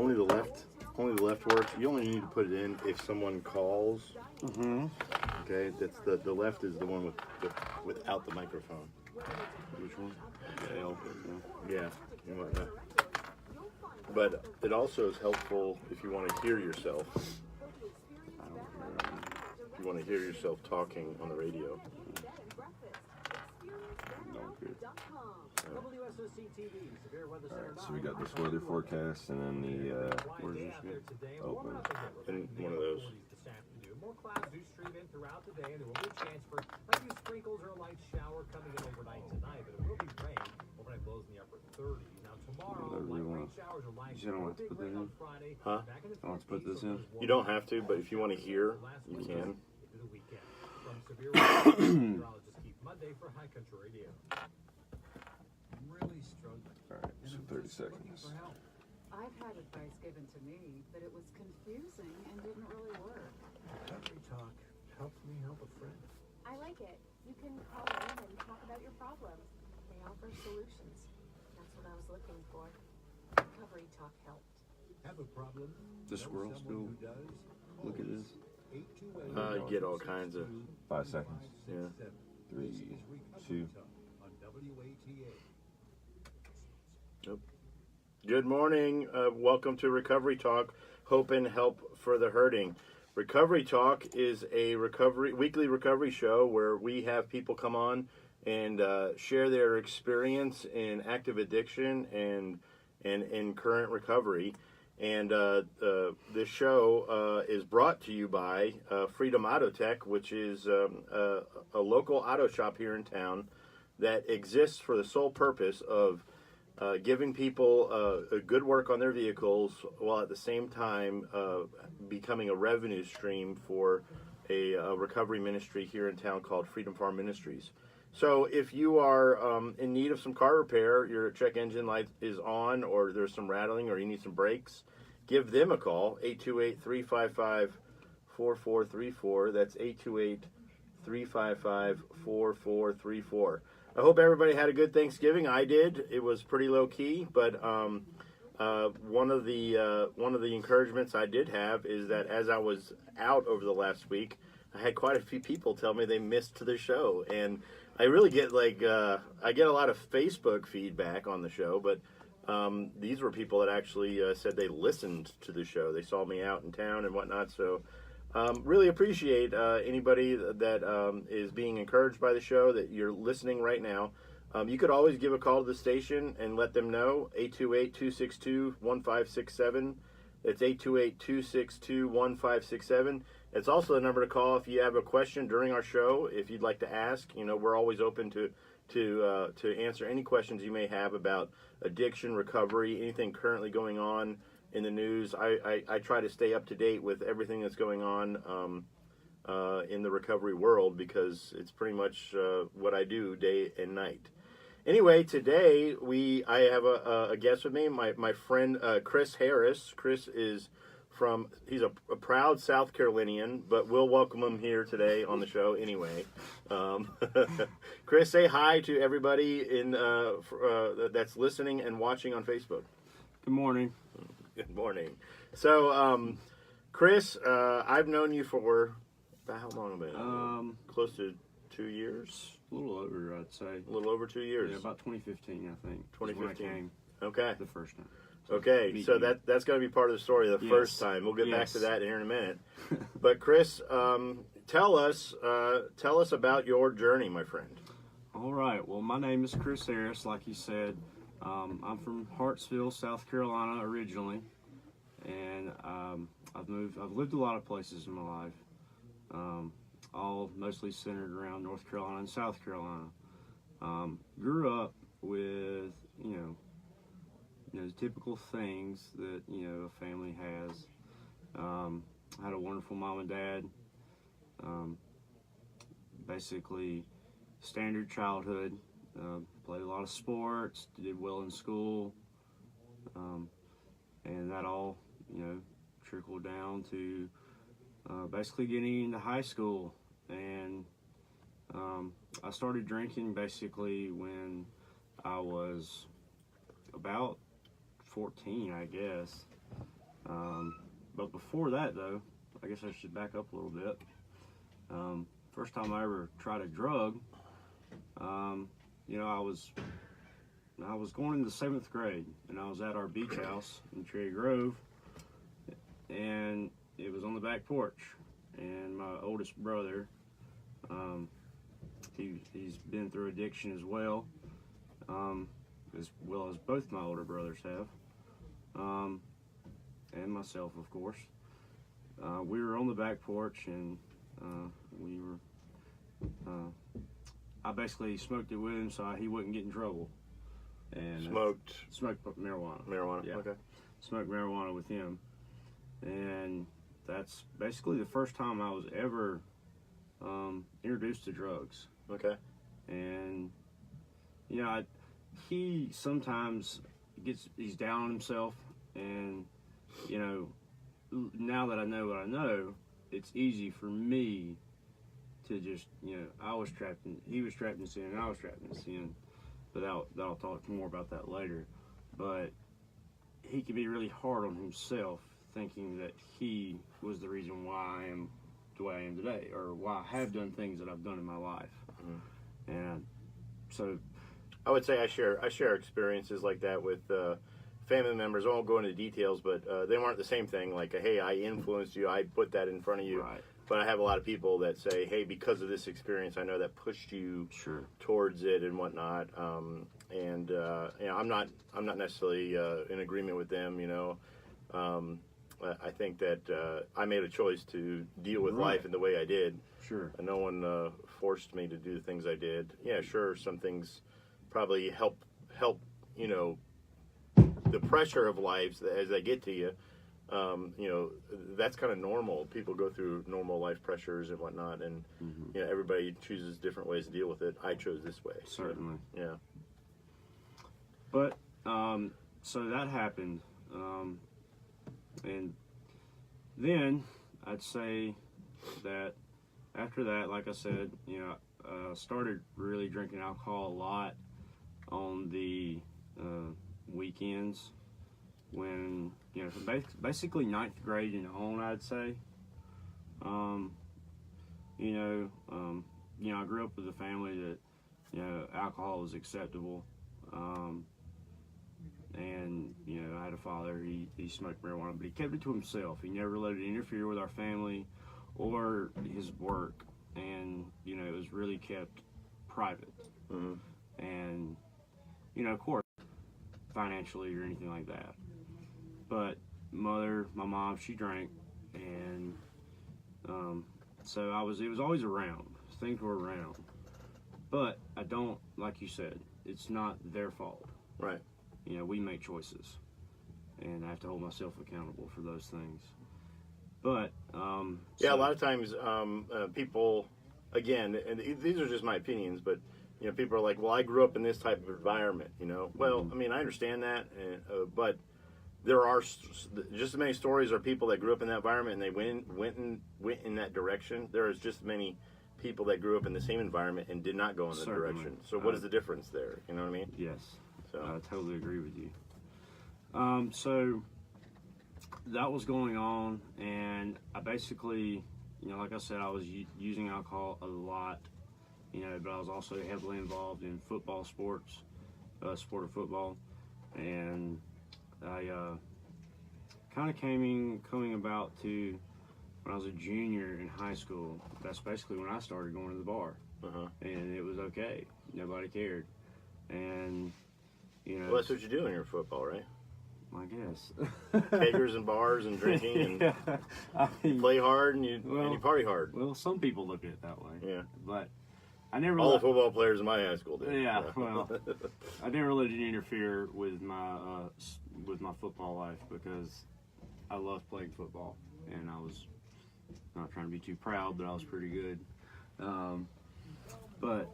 Only the left works. You only need to put it in if someone calls. Mm-hmm. Okay, that's the left is the one without the microphone. Which one? Yeah, and whatnot. But it also is helpful if you want to hear yourself. If you want to hear yourself talking on the radio. Alright, so we got this weather forecast and then the where's this open? In one of those. More clouds do stream in throughout the day, and there will be a chance for a few sprinkles or a light shower coming in overnight tonight, but it will be rain. Overnight lows in the upper 30s. Now tomorrow, light rain showers or light showers. Big rain on Friday. Huh? I want to put this in. You don't have to, but if you want to hear, you can. From severe weather, meteorologists keep Monday for High Country Radio. Really struggling. Alright, so 30 seconds. I've had advice given to me, but it was confusing and didn't really work. Recovery Talk helped me help a friend. I like it. You can call in and talk about your problems. They offer solutions. That's what I was looking for. Recovery Talk helped. Have a problem? The squirrel still look at this. You get all kinds of 5 seconds. yeah. 3, 2. Nope. Good morning. Welcome to Recovery Talk. Hope and help for the hurting. Recovery Talk is a weekly recovery show where we have people come on and share their experience in active addiction and in current recovery. And this show is brought to you by Freedom Auto Tech, which is a local auto shop here in town that exists for the sole purpose of giving people a good work on their vehicles while at the same time becoming a revenue stream for a recovery ministry here in town called Freedom Farm Ministries. So if you are in need of some car repair, your check engine light is on, or there's some rattling, or you need some brakes, give them a call, 828-355-4434. That's 828-355-4434. I hope everybody had a good Thanksgiving. I did. It was pretty low key, but one of the encouragements I did have is that as I was out over the last week, I had quite a few people tell me they missed the show, and I really get I get a lot of Facebook feedback on the show, but these were people that actually said they listened to the show. They saw me out in town and whatnot, so. Really appreciate anybody that is being encouraged by the show, that you're listening right now. You could always give a call to the station and let them know, 828-262-1567. That's 828-262-1567. It's also the number to call if you have a question during our show, if you'd like to ask. You know, we're always open to answer any questions you may have about addiction, recovery, anything currently going on in the news. I try to stay up to date with everything that's going on in the recovery world, because it's pretty much what I do day and night. Anyway, today I have a guest with me, my friend Chris Harris. Chris is he's a proud South Carolinian, but we'll welcome him here today on the show anyway. Chris, say hi to everybody that's listening and watching on Facebook. Good morning. Good morning. So, Chris, I've known you for about how long have been? Close to 2 years? A little over, I'd say. A little over 2 years. Yeah, about 2015, I think. 2015. When I came okay. The first time. Okay, so that's going to be part of the story the first time. We'll get back to that here in a minute. But Chris, tell us about your journey, my friend. All right. Well, my name is Chris Harris, like you said. I'm from Hartsville, South Carolina originally, and I've lived a lot of places in my life, all mostly centered around North Carolina and South Carolina. Grew up with the typical things that a family has. Had a wonderful mom and dad. Basically, standard childhood. Played a lot of sports, did well in school, and that all, trickled down to basically getting into high school. And I started drinking basically when I was about 14, I guess. But before that, though, I guess I should back up a little bit. First time I ever tried a drug, I was going into the 7th grade, and I was at our beach house in Cherry Grove, and it was on the back porch. And my oldest brother, he's been through addiction as well as both my older brothers have, and myself, of course. We were on the back porch, and I basically smoked it with him so he wouldn't get in trouble. And Smoked marijuana. marijuana. Yeah. Okay. Smoked marijuana with him, and that's basically the first time I was ever introduced to drugs. Okay. And he sometimes he's down on himself, and now that I know what I know, it's easy for me to just he was trapped in sin, and I was trapped in sin. But I'll talk more about that later. But he can be really hard on himself, thinking that he was the reason why I am the way I am today, or why I have done things that I've done in my life. Mm-hmm. And so I would say I share experiences like that with family members. I won't go into details, but they weren't the same thing. Like, hey, I influenced you, I put that in front of you. Right. But I have a lot of people that say, hey, because of this experience, I know that pushed you Sure. towards it and whatnot. I'm not necessarily in agreement with them. I think that I made a choice to deal with Right. life in the way I did. Sure. And no one forced me to do the things I did. Yeah, sure, some things probably help the pressure of lives as they get to you. That's kind of normal. People go through normal life pressures and whatnot, and everybody chooses different ways to deal with it. I chose this way. Certainly. Yeah. But so that happened, and then I'd say that after that, like I said, started really drinking alcohol a lot on the weekends. When from basically 9th grade and on, I'd say. I grew up with a family that alcohol was acceptable, and I had a father. He smoked marijuana, but he kept it to himself. He never let it interfere with our family or his work, and it was really kept private. Mm-hmm. And of course, financially or anything like that. But my mom, she drank, and so it was always around. Things were around. But I don't, like you said, it's not their fault. Right. We make choices, and I have to hold myself accountable for those things. But a lot of times people, again, and these are just my opinions, but people are like, well, I grew up in this type of environment. Well, I mean, I understand that, but there are just as many stories of people that grew up in that environment and they went in that direction. There is just as many people that grew up in the same environment and did not go in that Certainly. direction. So what is the difference there? You know what I mean? Yes. So I totally agree with you. So that was going on, and I basically, like I said, I was using alcohol a lot, but I was also heavily involved in football sports, sport of football, and I kind of coming about to when I was a junior in high school. That's basically when I started going to the bar, and it was okay. Nobody cared, and well, that's what you do in your football, right? I guess. Kegers and bars and drinking and you play hard and you party hard. Well, some people look at it that way. Yeah. But I never. All the football players in my high school did. Yeah. Well, I never let it interfere with my football life because I loved playing football, and I was not trying to be too proud, but I was pretty good. But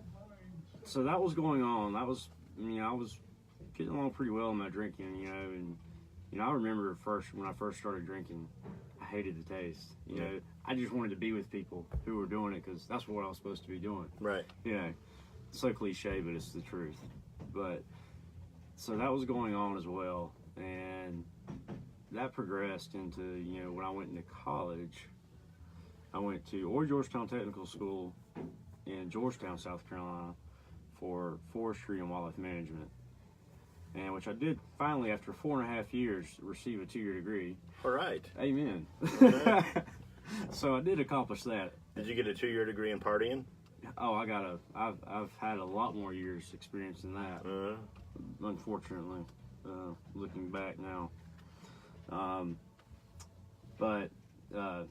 so that was going on. I was getting along pretty well in my drinking, and I remember when I first started drinking, I hated the taste. I just wanted to be with people who were doing it because that's what I was supposed to be doing. Right. So cliche, but it's the truth. But so that was going on as well, and that progressed into, you know, when I went into college, I went to Georgetown Technical School in Georgetown, South Carolina, for forestry and wildlife management, and which I did finally, after 4.5 years, receive a 2-year degree. All right. Amen. Okay. So I did accomplish that. Did you get a 2-year degree in partying? Oh, I've had a lot more years experience than that. Unfortunately, looking back now.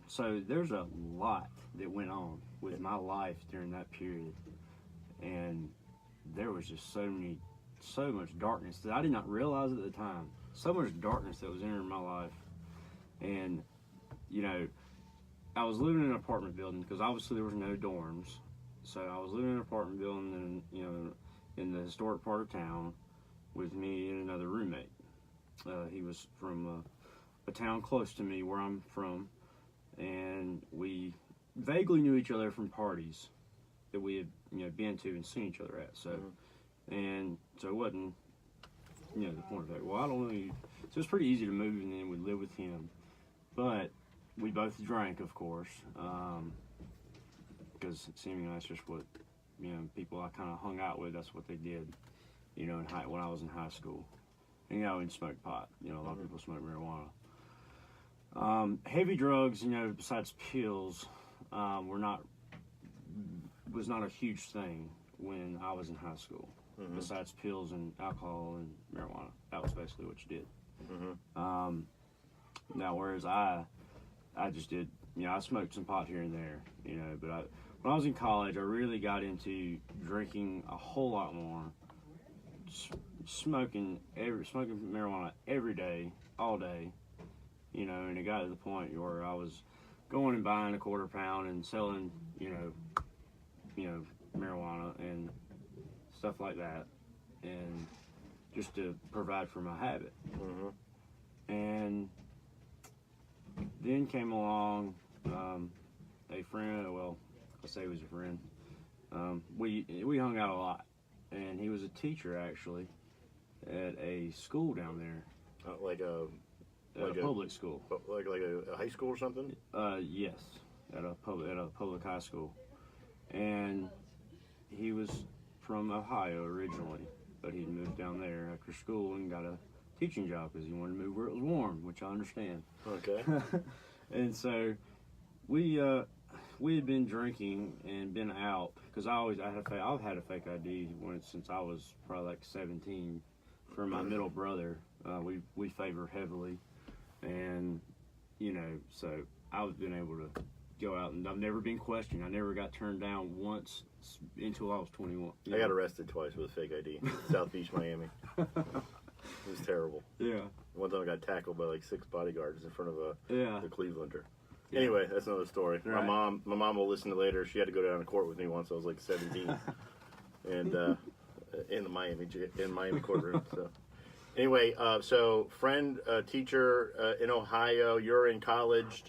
So there's a lot that went on with my life during that period, and there was just so much darkness that I did not realize at the time. So much darkness that was entering my life, and you know, I was living in an apartment building because obviously there was no dorms. So I was living in an apartment building, in the historic part of town, with me and another roommate. He was from a town close to me where I'm from, and we vaguely knew each other from parties that we had been to and seen each other at. So, and so it wasn't the point of that. Well, I don't know you. So it's pretty easy to move, and then we live with him. But we both drank, of course, because seemingly that's just what people I kind of hung out with. That's what they did, when I was in high school. And and smoked pot. A lot of people smoke marijuana. Heavy drugs, besides pills, was not a huge thing when I was in high school. Besides pills and alcohol and marijuana, that was basically what you did. Now, whereas I just did, I smoked some pot here and there, but when I was in college, I really got into drinking a whole lot more, smoking marijuana every day, all day, and it got to the point where I was going and buying a quarter pound and selling, marijuana and stuff like that, and just to provide for my habit. And then came along a friend. Well, I say he was a friend. We hung out a lot, and he was a teacher actually at a school down there. Like a public school. Like a high school or something? Yes, at a public high school, and he was from Ohio originally, but he moved down there after school and got a teaching job because he wanted to move where it was warm, which I understand. Okay. And so we had been drinking and been out because I've had a fake ID since I was probably like 17 for my middle brother. We favor heavily, and so I've been able to go out, and I've never been questioned. I never got turned down once until I was 21. I got arrested twice with a fake ID, South Beach, Miami. It was terrible. Yeah. One time I got tackled by like 6 bodyguards in front of the Clevelander. Yeah. Anyway, that's another story. Right. My mom will listen to later. She had to go down to court with me once I was like 17, and in the Miami courtroom. So anyway, so friend, teacher in Ohio. You're in college.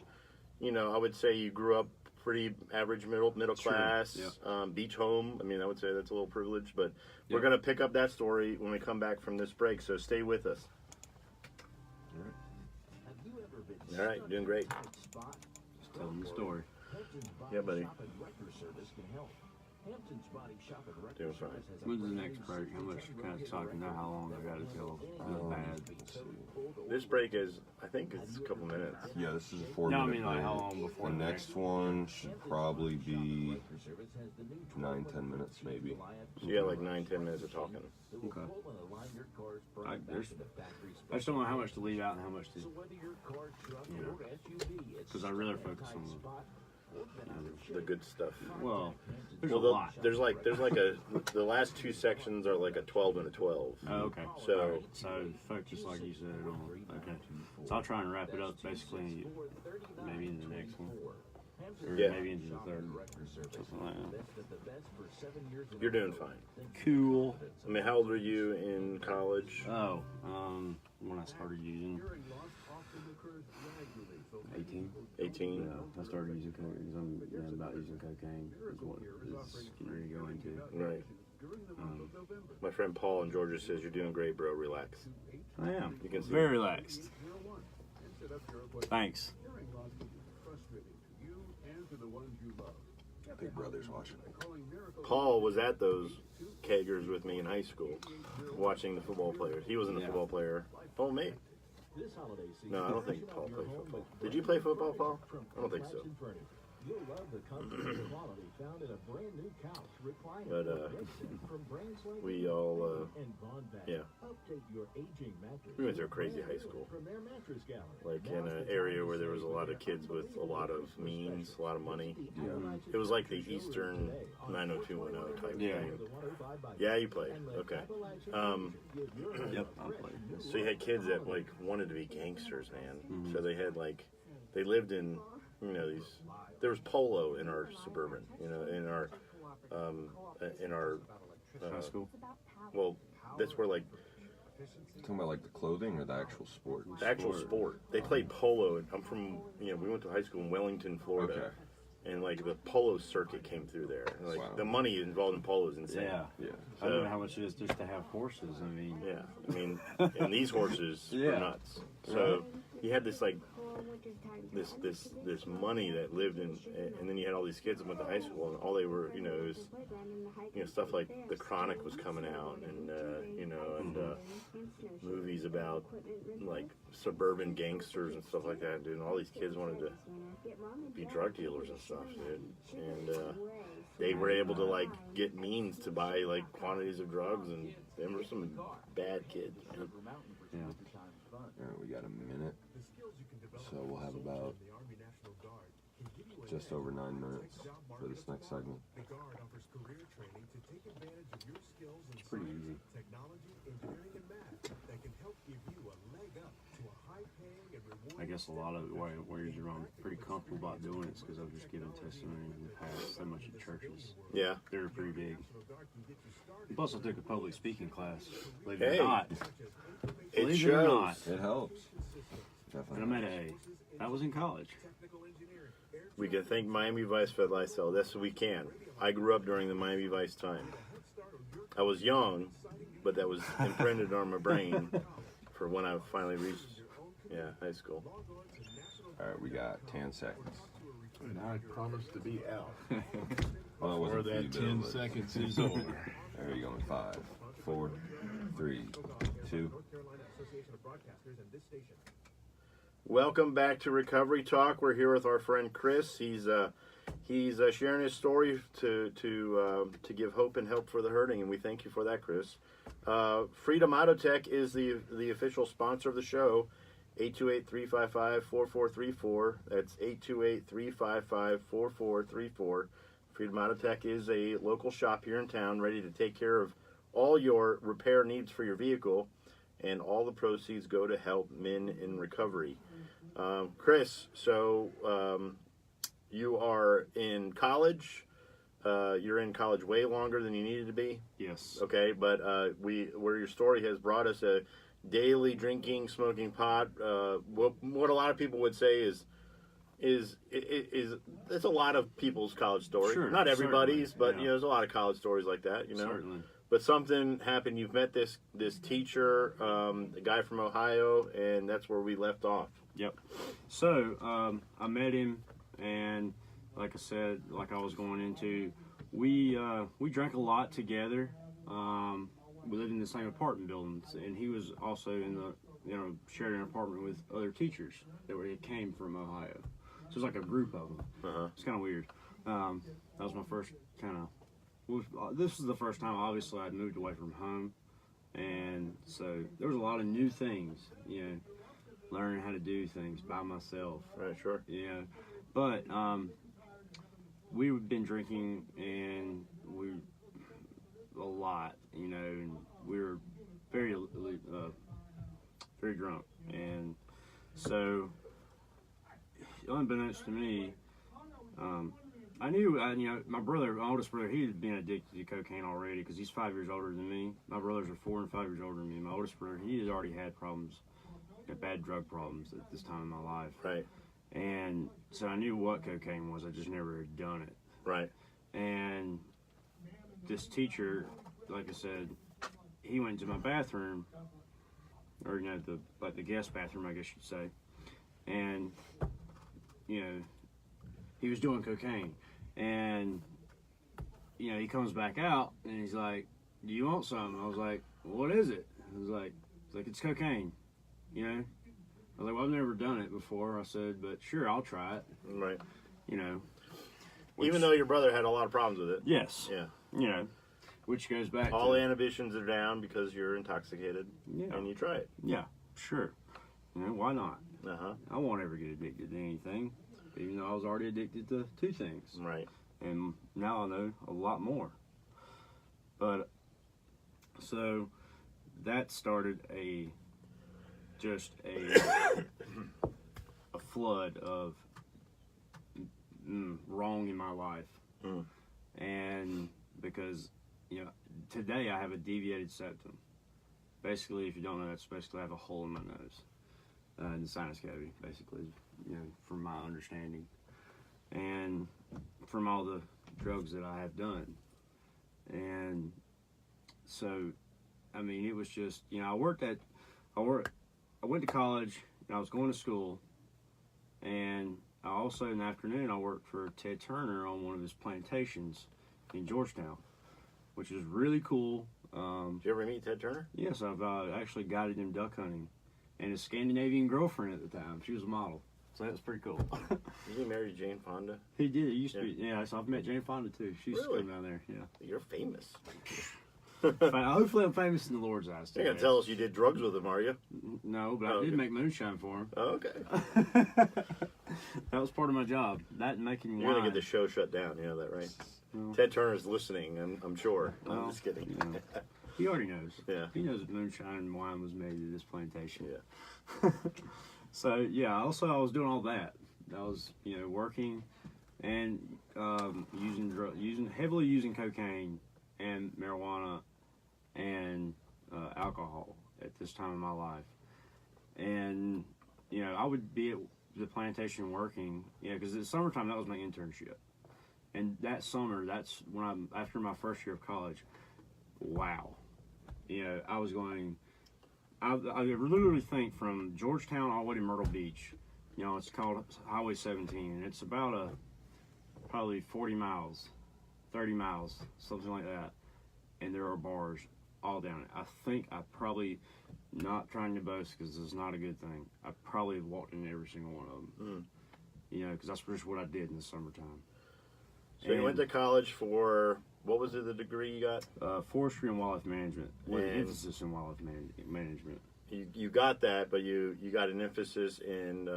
I would say you grew up pretty average middle class, yeah. Beach home. I mean, I would say that's a little privilege, but we're going to pick up that story when we come back from this break, so stay with us. All right, doing great. Just telling the story. Yeah, buddy. Doing fine. When's the next break? How much kind of talking now? How long I got to tell bad? This break is, I think it's a couple minutes. Yeah, this is a 4-minute No, I mean like break. how long before The next one should probably be 9-10 minutes, maybe. So you got like 9-10 minutes of talking. Okay. I just don't know how much to leave out and how much to, because I really focus on The good stuff. well, there's a lot. There's like the last 2 sections are like a 12 and a 12. Oh, okay. So- All right. So focus like you said on. Okay. So I'll try and wrap it up basically maybe in the next one. Or Yeah. maybe into the third. Something like that. You're doing fine. Cool. I mean, how old were you in college? Oh, when I started using 18. 18. Yeah, I started using cocaine because I'm about using cocaine. Is what is getting ready to go into. Right. My friend Paul in Georgia says you're doing great, bro. Relax. I am. You can see. Very relaxed. Thanks. Big Brother's watching. Paul was at those kegers with me in high school, watching the football players. He wasn't a football player. Oh, me. No, I don't think Paul played football. Did you play football, Paul? I don't think so. You'll love the comfort and quality found in a brand new couch, recliner, But from brands like we all, and Von Vac. yeah. Update your aging mattress. We went to a crazy high school, From their mattress gallery. like in an area where there was a lot of kids with a lot of means, a lot of money. Yeah. It was like the Eastern 90210 type Yeah. thing. Yeah, you played. Okay. Yep, I played. So you had kids that like wanted to be gangsters, man. So they had like, they lived in, you know, these. There was polo in our suburban, you know, in our High school. well, that's where like Talking about like the clothing or the actual sport? the actual sport. They played polo. I'm from, you know, we went to high school in Wellington, Florida. Okay. And like the polo circuit came through there. And, like Wow. the money involved in polo is insane. Yeah. Yeah. I don't know how much it is just to have horses. I mean, Yeah. I mean, and these horses Yeah. are nuts. So you had this like this money that lived in, and then you had all these kids that went to high school, and all they were, you know, was, you know, stuff like The Chronic was coming out, and you know, and movies about like suburban gangsters and stuff like that, dude. And all these kids wanted to be drug dealers and stuff, dude. And they were able to like get means to buy like quantities of drugs, and them were some bad kids, man. yeah. All right, we got a minute, so we'll have about just over 9 minutes for this next segment. The Guard offers career training to take advantage of your skills in It's pretty easy. technology, engineering, and math that can help give you a leg up to a high-paying and rewarding. I guess a lot of ways I'm pretty comfortable about doing it because I've just given testimony in the past so much at churches. Yeah. They're pretty big. Plus, I took a public speaking class. Believe it Hey. or not. It Believe it or not. shows. It helps. And Definitely. I'm at a. That was in college. We can thank Miami Vice for Lysol. That's what we can. I grew up during the Miami Vice time. I was young, but that was imprinted on my brain for when I finally reached, high school. All right, we got 10 seconds. And I promise to be out Well, it before wasn't for you, that Bill, 10 but seconds is over. there you go. In 5, 4, 3, 2. Welcome back to Recovery Talk. We're here with our friend Chris. He's sharing his story to give hope and help for the hurting, and we thank you for that, Chris. Freedom Auto Tech is the official sponsor of the show. 828-355-4434. That's 828-355-4434. Freedom Auto Tech is a local shop here in town ready to take care of all your repair needs for your vehicle, and all the proceeds go to help men in recovery. Chris, so you are in college. You're in college way longer than you needed to be. Yes. Okay, but where your story has brought us a daily drinking, smoking pot. What a lot of people would say is it's a lot of people's college story. Sure, Not everybody's, certainly, but yeah. you know, there's a lot of college stories like that. You know, Certainly. but something happened. You've met this teacher, the guy from Ohio, and that's where we left off. Yep. So I met him, and like I said, like I was going into, we drank a lot together. We lived in the same apartment buildings, and he was also in the shared an apartment with other teachers that came from Ohio. So it was like a group of them. It's kind of weird. That was my first kind of. This was the first time, obviously, I'd moved away from home, and so there was a lot of new things. Learning how to do things by myself. Right, sure. Yeah, but we've been drinking and a lot, and we were very drunk, and so unbeknownst to me, I knew, my oldest brother, he had been addicted to cocaine already because he's 5 years older than me. My brothers are 4 and 5 years older than me. My oldest brother, he had already had problems. Bad drug problems at this time in my life. Right. And so I knew what cocaine was. I just never had done it. Right. And this teacher, like I said, he went to my bathroom, or the guest bathroom, I guess you'd say. and you know, he was doing cocaine, and you know, he comes back out and he's like, "Do you want some?" I was like, "What is it?" He was like, "It's cocaine." You know, I was like, "Well, I've never done it before." I said, "But sure, I'll try it." Right. You know, Even though your brother had a lot of problems with it. yes, Yeah. you know, which goes back All to inhibitions are down because you're intoxicated, yeah, and you try it. yeah, sure. You know, why not? Uh-huh. I won't ever get addicted to anything, even though I was already addicted to two things. Right. And now I know a lot more. But so that started a flood of wrong in my life. And because, you know, today I have a deviated septum. Basically, if you don't know, that's basically I have a hole in my nose. In the sinus cavity, basically, you know, from my understanding. And from all the drugs that I have done. And so, I mean, it was just, you know, I went to college, and I was going to school, and I also, in the afternoon, I worked for Ted Turner on one of his plantations in Georgetown, which is really cool. Did you ever meet Ted Turner? Yes, I've actually guided him duck hunting, and his Scandinavian girlfriend at the time, she was a model. So that was pretty cool. Did he marry Jane Fonda? He did. It used to be. Yeah, so I've met Jane Fonda too. She used Really? to come down there. Yeah. You're famous. Hopefully, I'm famous in the Lord's eyes. You're going to tell us you did drugs with him, are you? No, but Oh, I did okay. make moonshine for him. Oh, okay. That was part of my job. That and making You're going wine. to get the show shut down. You know that, right? No. Ted Turner's listening, I'm sure. I'm Well, just kidding. you know, he already knows. Yeah. He knows that moonshine and wine was made at this plantation. Yeah. So, yeah, also I was doing all that. I was, you know, working and heavily using cocaine and marijuana and alcohol at this time in my life. And, you know, I would be at the plantation working, you know, because in the summertime, that was my internship. And that summer, that's when after my first year of college, wow. You know, I was going, I literally think from Georgetown all the way to Myrtle Beach, you know, it's called Highway 17, and it's about probably 40 miles, 30 miles, something like that. And there are bars all down it. I think I probably, not trying to boast because it's not a good thing, I probably walked in every single one of them. You know, because that's just what I did in the summertime. So you went to college for, what was it, the degree you got? Forestry and wildlife management, with an And- emphasis in wildlife management. You got that, but you got an emphasis in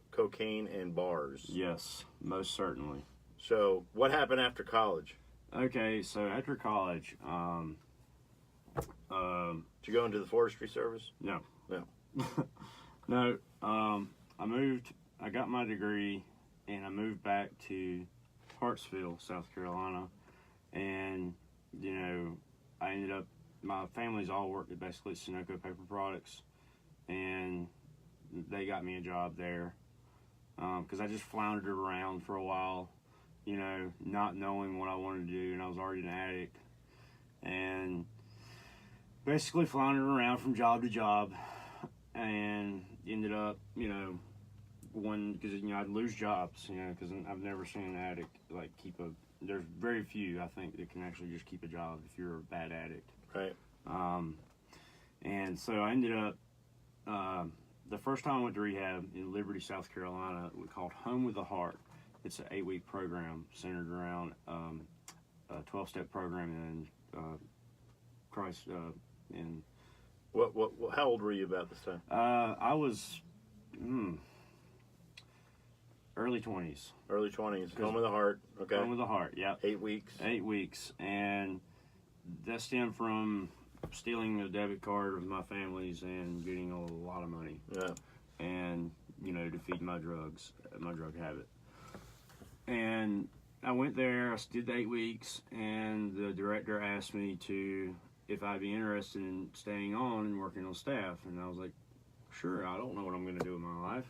cocaine and bars. Yes, most certainly. So what happened after college? Okay, so after college, Did you go into the forestry service? no. No. No, I got my degree, and I moved back to Hartsville, South Carolina, and, you know, I ended up, my family's all worked at basically Sunoco Paper Products, and they got me a job there, because I just floundered around for a while, you know, not knowing what I wanted to do, and I was already an addict, and basically floundered around from job to job, and ended up, you know, because, you know, I'd lose jobs, you know, because I've never seen an addict, like, there's very few, I think, that can actually just keep a job if you're a bad addict. Right. And so I ended up, the first time I went to rehab in Liberty, South Carolina, we called Home with a Heart. It's an 8-week program centered around a 12-step program in Christ, in What? How old were you about this time? I was early 20s. Early 20s. Home with a Heart. Okay. Home with a Heart, yeah. 8 weeks. 8 weeks. And that stemmed from stealing a debit card of my family's and getting a lot of money. Yeah. And, you know, to feed my drug habit. And I went there, I did the 8 weeks, and the director asked me if I'd be interested in staying on and working on staff. And I was like, sure, I don't know what I'm going to do with my life.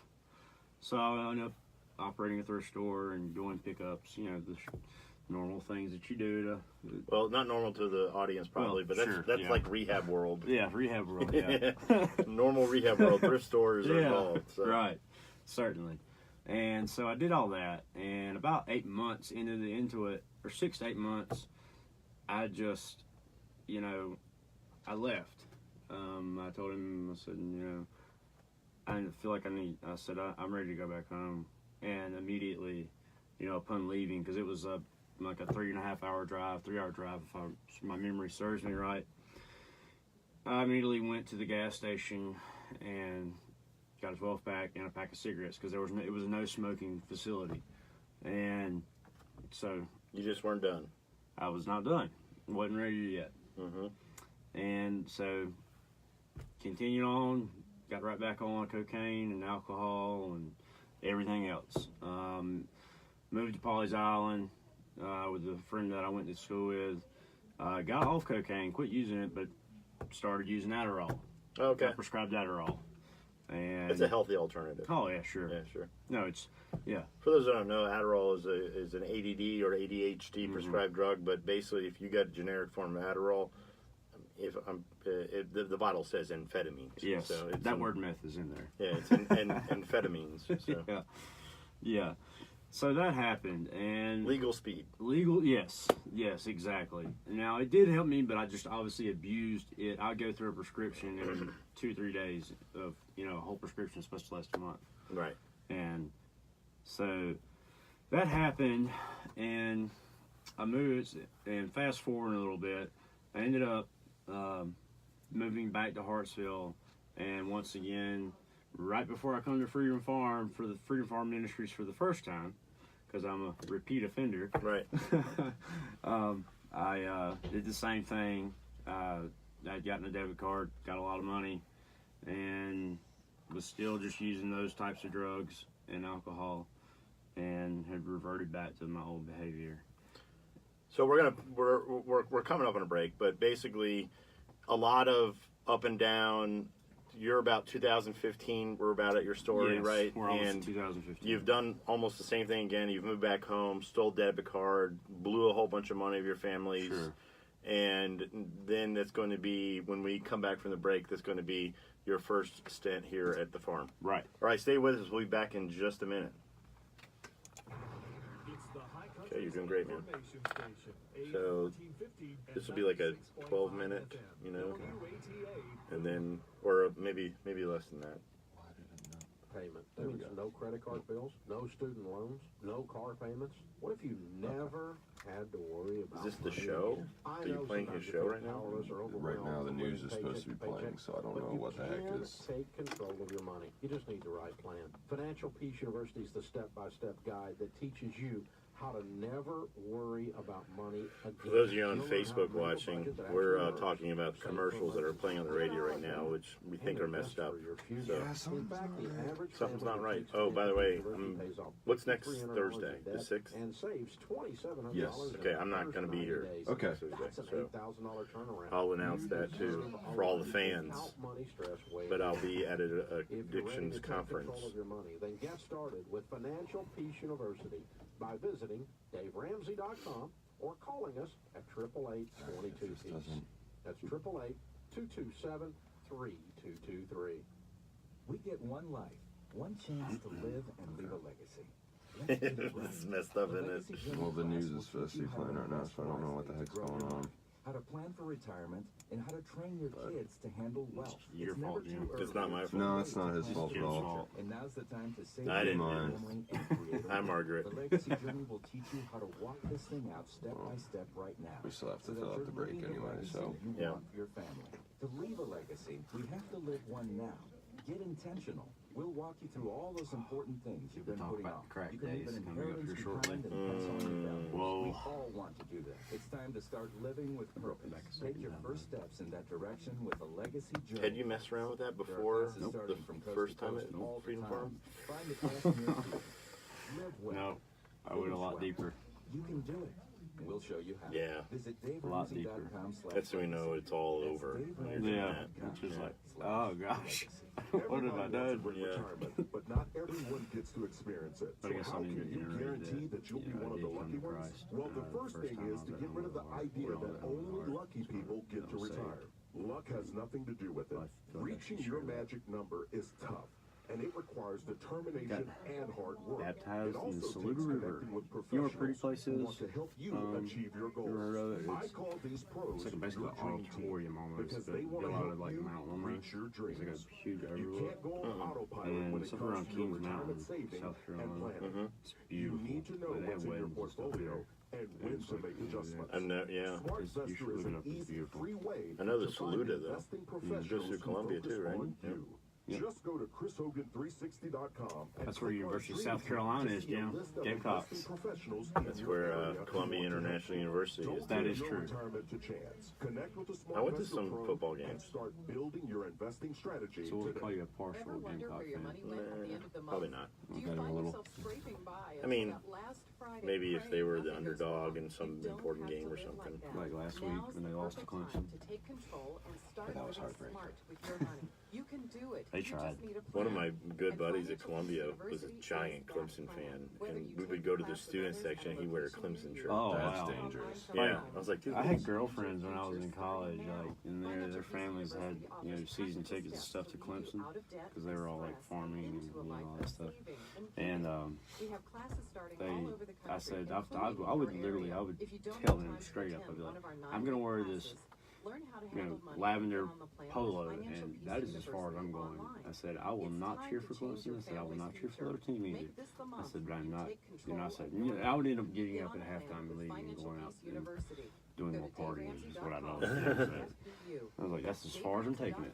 So I ended up operating a thrift store and doing pickups, you know, the normal things that you do to... Well, not normal to the audience probably, Well, but sure, that's yeah. like rehab world. Yeah, rehab world, yeah. Normal rehab world. Thrift stores are involved. So. Right. certainly. And so I did all that, and about 8 months into it, or 6 to 8 months, I just, I left. I told him, I said, I feel like I said, I'm ready to go back home. And immediately, upon leaving, because it was like a 3.5 hour drive, 3 hour drive, if my memory serves me right, I immediately went to the gas station and got a 12-pack and a pack of cigarettes, because it was a no smoking facility. And so You just weren't done. I was not done. Wasn't ready yet. Mm-hmm. And so continued on, got right back on cocaine and alcohol and everything else. Moved to Pawleys Island with a friend that I went to school with. Got off cocaine, quit using it, but started using Adderall. Okay. Got prescribed Adderall. And It's a healthy alternative. oh yeah, sure. Yeah, sure. No, it's For those that don't know, Adderall is an ADD or ADHD Mm-hmm. prescribed drug, but basically, if you got a generic form of Adderall, the bottle says amphetamines. yes. So it's That word meth is in there. Yeah, it's amphetamines. So Yeah. So that happened, and legal speed. legal, yes, exactly. Now it did help me, but I just obviously abused it. I go through a prescription in 2-3 days of a whole prescription is supposed to last a month, Right. and so that happened, and I moved. And fast forward a little bit, I ended up moving back to Hartsville, and once again, right before I come to Freedom Farm for the Freedom Farm Ministries for the first time, because I'm a repeat offender. Right. I did the same thing. I'd gotten a debit card, got a lot of money, and was still just using those types of drugs and alcohol, and had reverted back to my old behavior. So we're coming up on a break, but basically, a lot of up and down. You're about 2015. We're about at your story, Yes, right? we're almost in And 2015. you've done almost the same thing again. You've moved back home, stole debit card, blew a whole bunch of money of your family's, Sure. and then that's going to be, when we come back from the break, that's going to be your first stint here at the farm. Right. All right, stay with us. We'll be back in just a minute. Okay, you're doing great, man. So this will be like a 12-minute, and then, or maybe less than that. Payment. That means no credit card bills, no student loans, no car payments. What if you never had to worry about Is this the money show? again? Are you playing his show right now? Right now, the news is supposed to be playing, so I don't know what the heck is. Take control of your money. You just need the right plan. Financial Peace University is the step-by-step guide that teaches you how to never worry about money again. For those of you on Facebook watching, we're talking about commercials that are playing on the radio right now, which we think are messed up. So something's not right. Oh, by the way, what's next Thursday? The 6th? And saves $2,700. Yes. Okay, I'm not going to be here. Okay. That's an So $8,000 turnaround. I'll announce that too for all the fans. But I'll be at an addictions conference. Your money, then get started with Financial Peace University by visiting DaveRamsey.com or calling us at 888-22-PEACE. That's 888-227-3223. We get one life, one chance to live and leave a legacy. This is messed up, isn't it? Well, the news is supposed to be playing right now, so I don't know what the heck's going on. How to plan for retirement and how to train your kids to handle wealth. Your It's fault, never Jim. too early. It's not my fault. No, it's not his fault at Jim's all. fault. And now's the time to save I didn't your mind. family and create a Hi, Margaret. The Legacy Journey will teach you how to walk this thing out step by step right now. We still have to so that fill out you're the break living the anyway, legacy so. you Yeah. want for your family. To leave a legacy, we have to live one now. Get intentional. We'll walk you through all those important things you've been Talk putting about off. crack You can leave days an coming up inheritance here shortly. behind and pass on your family. Whoa. We all want to do that. It's time to start living with purpose. Take your first steps in that direction with a legacy journey. Had you messed around with that There are before classes the starting from coast first to time coast at all the Freedom time. Farm? Find a class near you. Live well. No, I went a lot deeper. You can do it. We'll show you how. Yeah. Visit A lot deeper. DaveRamsey.com/legacy. That's when we know it's all over. when you're doing Yeah, that. which is like, oh gosh, what have I done? Yeah. Retirement, but not everyone gets to experience it. I So guess how I need can to you iterate guarantee that, that you'll be I one of did the come lucky to ones? Christ, Well, the first thing time is I've to been get rid of the on the idea Lord, that on the only Lord, lucky people get to I'm saved. retire. Luck has nothing to do with it. I feel like I Reaching should your share that. magic number is tough. and it requires determination and hard work. Baptized It in the also Saluda takes River. connecting with You know where Pretty professionals Place who is? want to help you achieve your You ever heard of it? goals. I It's call these pros It's like basically your an dream team auditorium almost. because But they want to built out help of like you Mount Lumber. reach your It's like dreams. a huge You overlook. can't go on autopilot And when it it's up comes around to your Kings retirement Mountain, saving South and Carolina. planning. It's You beautiful. need to know They what's have in your weddings and stuff portfolio there. and when to make adjustments. Yeah. Smart It's- you Investor should is look it an up. It's easy, beautiful. free way I know the to find Saluda, though. investing It goes professionals through who Columbia, focus too, right? on Yep. you. Yep. Just go to ChrisHogan360.com. and That's where click on University of Dream South Team Carolina to is, see a Jim. list of Gamecocks. investing professionals in That's your where area who Columbia want to help International you. University Don't is. That give is your true. retirement to chance. Connect with a Smart I went to Investor some Pro football and games. start building your investing strategy So we'll today. call you a partial Ever wonder Gamecock where your fan. money went at the end of the month? Probably not. Do you Okay, a find little. yourself scraping by I mean, that last Friday maybe if they praying were the nothing goes underdog wrong? in some You don't important have game to or live something. that. Like last week Now's when they the lost to perfect time Clemson. to take control and start That was living heartbreaking. smart with your money. You can do it. They You tried. just need a One of plan. my good And buddies at Financial Columbia was a University giant is that Clemson plan. fan, Whether and you we take would go to the classes student others section, and and he'd wear a location Clemson near shirt. you. Oh, That's wow. dangerous. Yeah, I was like, dude, I had this- girlfriends when I was in college, like, and their families had, you know, season tickets and stuff to Clemson because they were all like farming and you know all that stuff. And We have classes starting they, all over the I country, said, including I would your literally, area. I would If you don't tell have them time to straight up, attend I'd be one like, of our I'm gonna 9-week wear classes, this, learn how to you know, handle money lavender on the plan with polo, Financial and Peace that is as far as I'm University going. online. I said, I will It's not time cheer to for change Clemson. your I said, I will family's not cheer for future. the other team either. Make this the I month said, but I'm you not, take you know, I control said, of you your know, I would end up Get getting up on at a plan halftime and with leaving and Financial going out Peace and University. doing Go more to partying is what I know. DaveRamsey.com/FPU. I was like, that's as far as I'm taking it.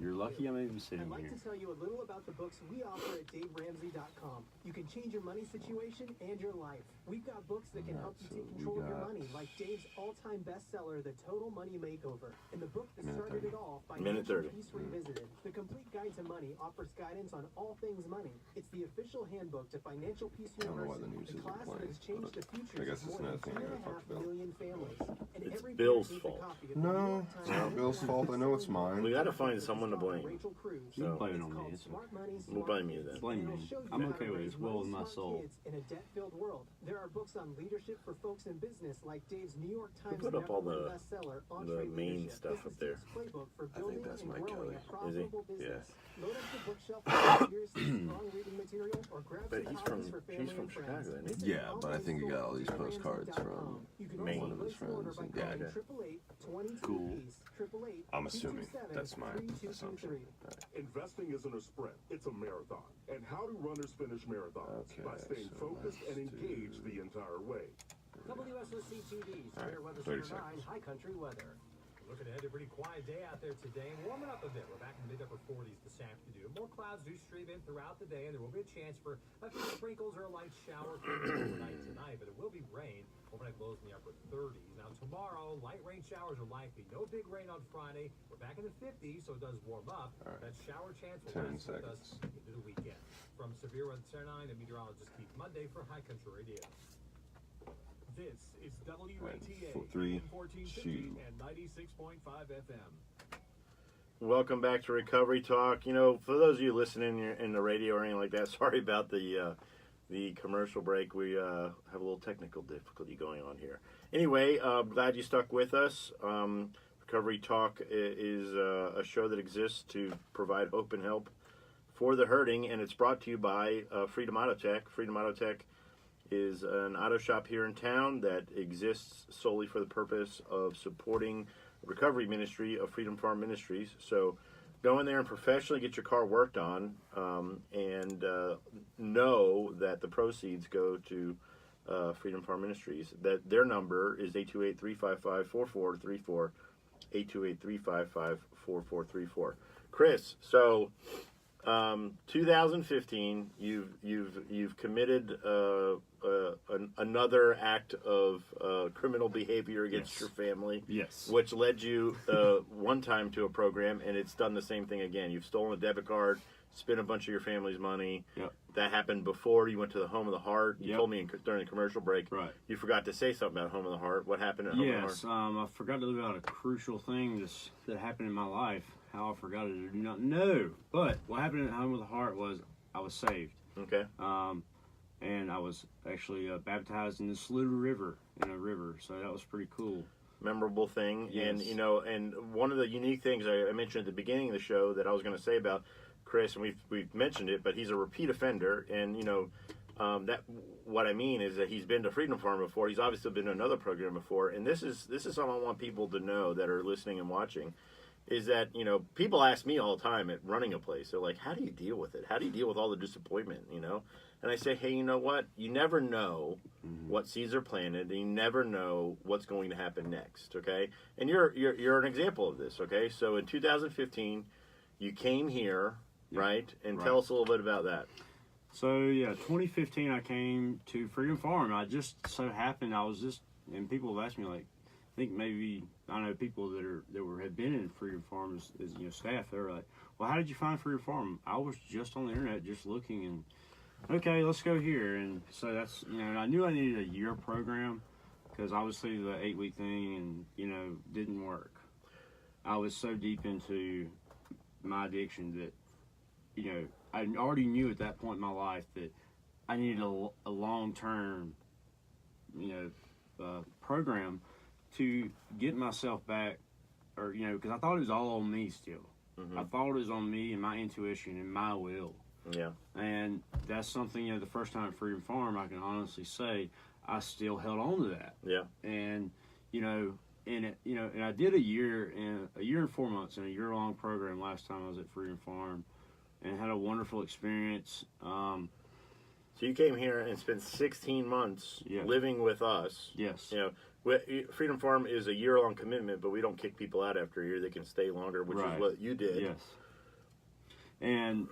You're lucky I'm even sitting I'd like here. to tell you a little about the books we offer at DaveRamsey.com. You can change your money situation and your life. We've got books that can help you take control of your money, like Dave's all-time bestseller, The Total Money Makeover, and the book that started it all, Minute Financial 30. Peace Revisited. The Complete Guide to Money offers guidance on all things money. It's the official handbook to Financial Peace I don't know why the University, news the isn't class playing, that's changed the but I futures guess of it's more another than thing I gotta talk 2.5 about. million families. And It's every Bill's parent needs a fault. copy of the New No, York it's Times not Bill's fault. I know it's We mine. got to find someone to blame. Rachel Cruz. You can So- blame it on It's me. called It's Smart Money, we'll Smart blame you Kids, then. Blame and me. it'll show you I'm how okay to with it. raise It's well with money my smart soul. kids in a debt-filled world. There are books on leadership for folks in business, like Dave's New York Times put up all number one the- bestseller, the Entree main Leadership. stuff It's up there. Dave's playbook for I think building that's and Mike growing Kelly. a profitable business. Yeah. Load up the bookshelf with seriously strong reading material, or grab But some he's copies for family he's from and friends. Chicago, isn't he? Visit Yeah, the but I online think he store got all at these postcards from You can Maine. also one of his place an order friends by and calling dad. 888-22 Cool. Peace. 888 I'm assuming 227 that's my 3223. assumption. Investing isn't a sprint, it's a marathon. And how do runners finish marathons? Okay, By staying so focused and let's engaged do- the entire way. WSOC TV, Severe Weather 30 Center 9, seconds. High Country Weather. Looking ahead to a pretty quiet day out there today and warming up a bit. We're back in the mid-upper 40s this afternoon. More clouds do stream in throughout the day, and there will be a chance for a few sprinkles or a light shower overnight tonight, but it will be rain. Overnight lows in the upper 30s. Now tomorrow, light rain showers are likely. No big rain on Friday. We're back in the 50s, so it does warm up. All right. That shower chance will 10 last with us seconds. into the weekend. From Severe Weather Center 9 and meteorologist Keith Monday for High Country Radio. This is WATA, 3, 1450 2. and 96.5 FM. Welcome back to Recovery Talk. You know, for those of you listening in the radio or anything like that, sorry about the commercial break. We have a little technical difficulty going on here. Anyway, glad you stuck with us. Recovery Talk is a show that exists to provide hope and help for the hurting, and it's brought to you by Freedom Auto Tech. Freedom Auto Tech is an auto shop here in town that exists solely for the purpose of supporting the recovery ministry of Freedom Farm Ministries. So go in there and professionally get your car worked on, and know that the proceeds go to Freedom Farm Ministries. That their number is 828-355-4434, 828-355-4434. Chris, so 2015, you've committed another act of criminal behavior against Yes. your family. Yes. Which led you one time to a program, and it's done the same thing again. You've stolen a debit card, spent a bunch of your family's money. Yep. That happened before you went to the Home of the Heart. You Yep. told me during the commercial break. Right. You forgot to say something about Home of the Heart. What happened at Home of the Heart? Yes, I forgot to leave out a crucial thing that happened in my life. How I forgot it, I do not know. But what happened at Home of the Heart was I was saved. Okay. And I was actually baptized in the Saluda River, in a river. So that was pretty cool. Memorable thing. Yes. And, and one of the unique things I mentioned at the beginning of the show that I was going to say about Chris, and we've mentioned it, but he's a repeat offender, and that what I mean is that he's been to Freedom Farm before. He's obviously been to another program before, and this is something I want people to know that are listening and watching, is that people ask me all the time at running a place. They're like, "How do you deal with it? How do you deal with all the disappointment?" And I say, "Hey, you know what? You never know what seeds are planted, and you never know what's going to happen next." Okay, and you're an example of this. Okay, so in 2015, you came here, right? And tell us a little bit about that. So, 2015, I came to Freedom Farm. I just so happened, and people have asked me, like, I think maybe, I know people that had been in Freedom Farm as staff, they're like, "Well, how did you find Freedom Farm?" I was just on the internet, just looking, and, okay, let's go here. And so that's, I knew I needed a year program, because obviously the 8-week thing, and, didn't work. I was so deep into my addiction that, I already knew at that point in my life that I needed a long-term, program to get myself back, or, because I thought it was all on me still. I thought it was on me and my intuition and my will. Yeah. And that's something, the first time at Freedom Farm, I can honestly say I still held on to that. Yeah. And, and I did a year and 4 months in a year-long program last time I was at Freedom Farm, and had a wonderful experience. So you came here and spent 16 months living with us. Yes. Freedom Farm is a year-long commitment, but we don't kick people out after a year. They can stay longer, which is what you did. Yes. And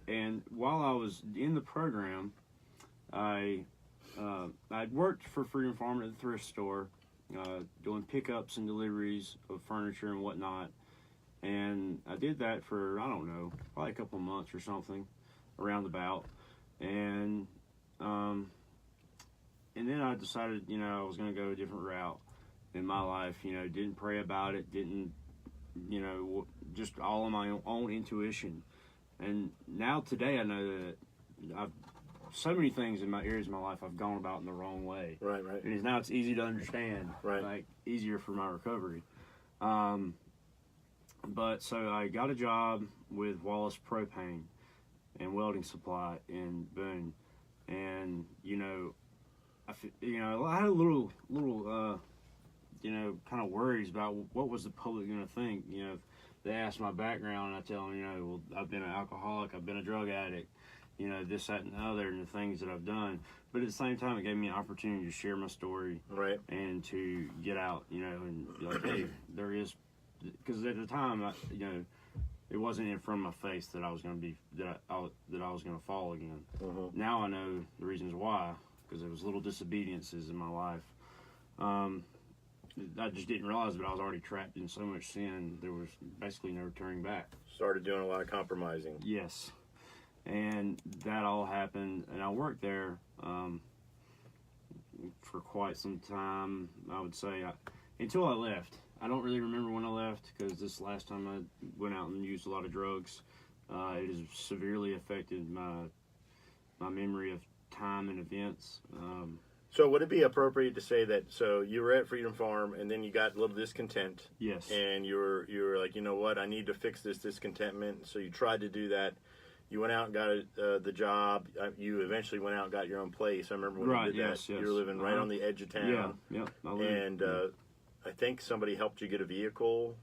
and while I was in the program, I'd worked for Freedom Farm at the thrift store, doing pickups and deliveries of furniture and whatnot. And I did that for, I don't know, probably a couple of months or something, around about. And then I decided, I was going to go a different route in my life. Didn't pray about it, didn't, just all on my own intuition. And now today I know that so many things in my areas of my life I've gone about in the wrong way. Right. And now it's easy to understand. Right. Like, easier for my recovery. But so I got a job with Wallace Propane and Welding Supply in Boone, and I had a little kind of worries about what was the public going to think. They asked my background, and I tell them, well, I've been an alcoholic, I've been a drug addict, this, that, and the other, and the things that I've done. But at the same time, it gave me an opportunity to share my story, right, and to get out, and be like, hey, there is. Because at the time, it wasn't in front of my face that I was going to be that I was going to fall again. Now I know the reasons why, because there was little disobediences in my life. I just didn't realize that I was already trapped in so much sin. There was basically no turning back. Started doing a lot of compromising. Yes, and that all happened, and I worked there for quite some time. I would say until I left. I don't really remember when I left, because this last time I went out and used a lot of drugs. It has severely affected my memory of time and events. So would it be appropriate to say that, so you were at Freedom Farm, and then you got a little discontent? Yes. And you were like, you know what, I need to fix this discontentment. So you tried to do that. You went out and got the job. You eventually went out and got your own place. I remember when you did that. Yes. You were living right on the edge of town. Yeah. And I think somebody helped you get a vehicle.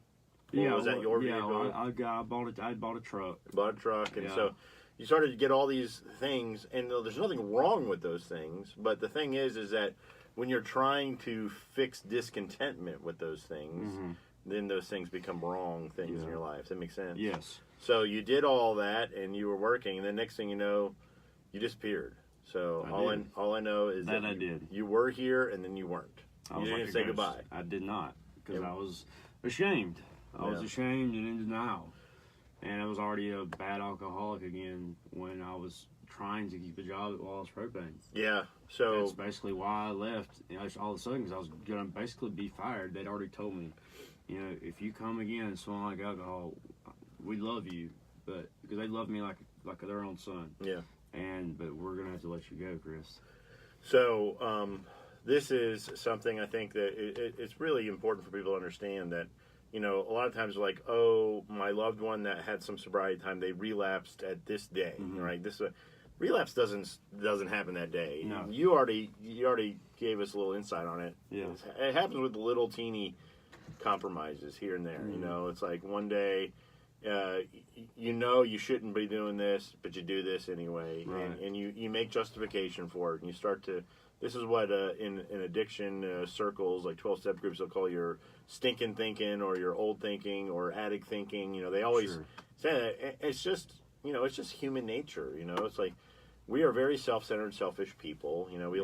Was that your vehicle? Yeah, I bought a truck. Bought a truck, and so you started to get all these things, and there's nothing wrong with those things. But the thing is that when you're trying to fix discontentment with those things, then those things become wrong things in your life. Does that make sense? Yes. So you did all that, and you were working, and then next thing you know, you disappeared. So all I know is that you were here, and then you weren't. You didn't even say goodbye. I did not, because I was ashamed. I was ashamed and in denial. And I was already a bad alcoholic again when I was trying to keep a job at Wallace Propane. Yeah, so that's basically why I left. All of a sudden, because I was going to basically be fired. They'd already told me, if you come again and smell like alcohol, we love you, but because they love me like their own son. Yeah. But we're going to have to let you go, Chris. So this is something I think that it's really important for people to understand that you know, a lot of times like, oh, my loved one that had some sobriety time, they relapsed at this day, right? This relapse doesn't happen that day. No. You already gave us a little insight on it. Yeah. It happens with little teeny compromises here and there. You know, it's like one day, you know, you shouldn't be doing this, but you do this anyway, Right. and you make justification for it, and you start to. This is what in addiction circles, like 12-step groups, they'll call your stinking thinking or your old thinking or addict thinking. You know, they always say that. It's just, you know, it's just human nature. You know, it's like we are very self-centered, selfish people. You know, we're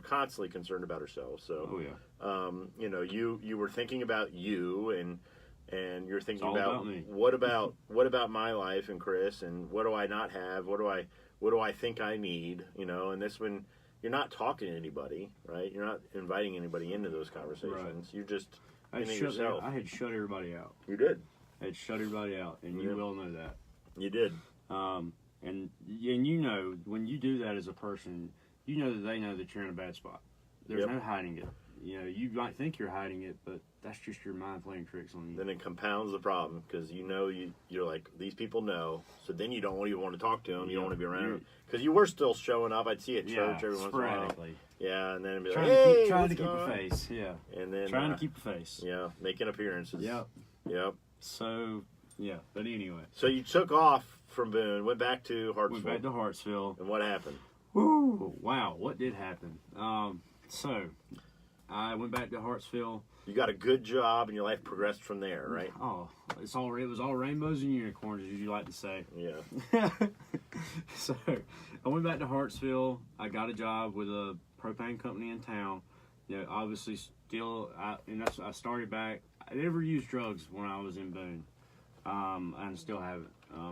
constantly concerned about ourselves. So, you know, you were thinking about you and you're thinking about me. what about my life and Chris, and what do I not have? What do I think I need? You know, and this one, you're not talking to anybody, right? You're not inviting anybody into those conversations. Right. You're just I in it yourself. had shut everybody out. You did. I had shut everybody out, and you well know that. You did. And you know, when you do that as a person, you know that they know that you're in a bad spot. There's no hiding it. You know, you might think you're hiding it, but that's just your mind playing tricks on you. Then it compounds the problem because you know you're like, these people know, so then you don't even want to talk to them. You don't want to be around them because you were still showing up. I'd see you at church every once in a while. Yeah, and then it'd be like, hey, trying to keep a face. Yeah, and then trying to keep a face. Yeah, making appearances. Yep. So yeah, but anyway. So you took off from Boone, went back to Hartsville. Went back to Hartsville. And what happened? Woo! Wow, what did happen? So I went back to Hartsville. You got a good job, and your life progressed from there, right? Oh, it was all rainbows and unicorns, as you like to say. Yeah. So I went back to Hartsville. I got a job with a propane company in town. You know, obviously I started back. I never used drugs when I was in Boone. And still haven't,